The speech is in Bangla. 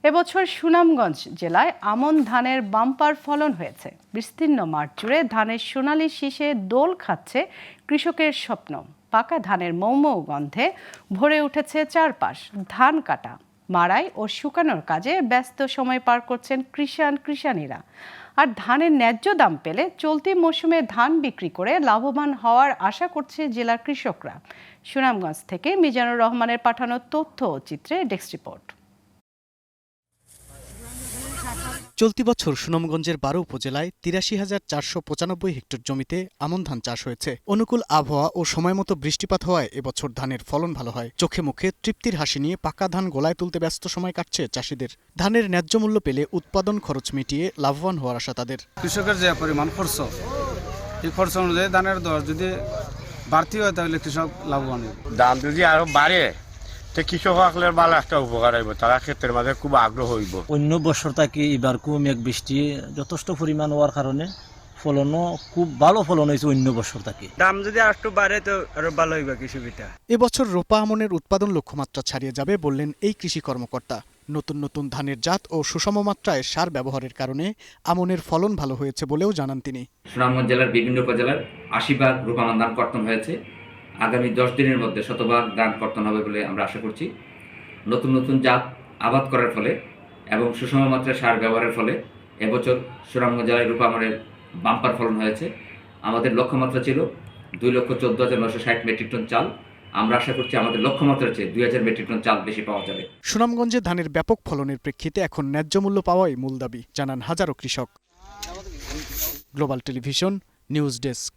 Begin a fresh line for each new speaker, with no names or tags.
এবছর সুনামগঞ্জ জেলায় আমন ধানের বাম্পার ফলন হয়েছে। বিস্তীর্ণ মাঠ জুড়ে ধানের সোনালি শীষে দোল খাচ্ছে কৃষকের স্বপ্ন। পাকা ধানের মৌ গন্ধে ভরে উঠেছে চারপাশ। ধান কাটা, মাড়াই ও শুকানোর কাজে ব্যস্ত সময় পার করছেন কৃষানীরা। আর ধানের ন্যায্য দাম পেলে চলতি মৌসুমে ধান বিক্রি করে লাভবান হওয়ার আশা করছে জেলার কৃষকরা। সুনামগঞ্জ থেকে মিজানুর রহমানের পাঠানো তথ্য ও চিত্রে ডেস্ক রিপোর্ট।
চলতি বছর সুনামগঞ্জের 12 উপজেলায় ৮৩,৪৯৫ হেক্টর জমিতে আমন ধান চাষ হয়েছে। অনুকূল আবহাওয়া ও সময়মতো বৃষ্টিপাত হওয়ায় এবছর ধানের ফলন ভালো হয়। চোখে মুখে তৃপ্তির হাসি নিয়ে পাকা ধান গোলায় তুলতে ব্যস্ত সময় কাটছে চাষিদের। ধানের ন্যায্য মূল্য পেলে উৎপাদন খরচ মিটিয়ে লাভবান হওয়ার আশা তাদের।
কৃষকের যে পরিমাণ খরচ, এই খরচ অনুযায়ী ধানের দর যদি বাড়তি হয় তাহলে কৃষক লাভবান হবে।
দাম যদি আরো বাড়ে কৃষকসকলের ভালো একটা উপকার হইব, তারা ক্ষেত্রের মাঝে খুব আগ্রহ হইব।
অন্য বছর থেকে এবার খুব মেঘ বৃষ্টি যথেষ্ট পরিমাণ হওয়ার কারণে ফলনও খুব ভালো ফলন হয়েছে অন্য বছর থেকে।
দাম যদি একটু বাড়ে তো আরো ভালো হইবে কৃষকটা।
এবছর রোপা আমনের উৎপাদন লক্ষ্যমাত্রা ছাড়িয়ে যাবে বললেন এই কৃষি কর্মকর্তা। নতুন নতুন ধানের জাত ও সুষম মাত্রায় সার ব্যবহারের কারণে আমনের ফলন ভালো হয়েছে বলেও জানান তিনি।
সুনামগঞ্জ জেলার বিভিন্ন উপজেলার ৮০ ভাগ রোপা ধান কর্তন হয়েছে। আগামী 10 দিনের মধ্যে 100 ভাগ ধান কর্তন হবে বলে আমরা আশা করছি। নতুন নতুন জাত আবাদ করার ফলে এবং সুষম মাত্রায় সার ব্যবহারের ফলে এবছর সুনামগঞ্জ জেলায় রোপা আমনের বাম্পার ফলন হয়েছে। আমাদের লক্ষ্যমাত্রা ছিল 2,14,960 মেট্রিক টন চাল। আমরা আশা করছি আমাদের লক্ষ্যমাত্রার চেয়ে 2,000 মেট্রিক টন চাল বেশি পাওয়া যাবে।
সুনামগঞ্জে ধানের ব্যাপক ফলনের প্রেক্ষিতে এখন ন্যায্য মূল্য পাওয়াই মূল দাবি, জানান হাজারো কৃষক। Global television news desk.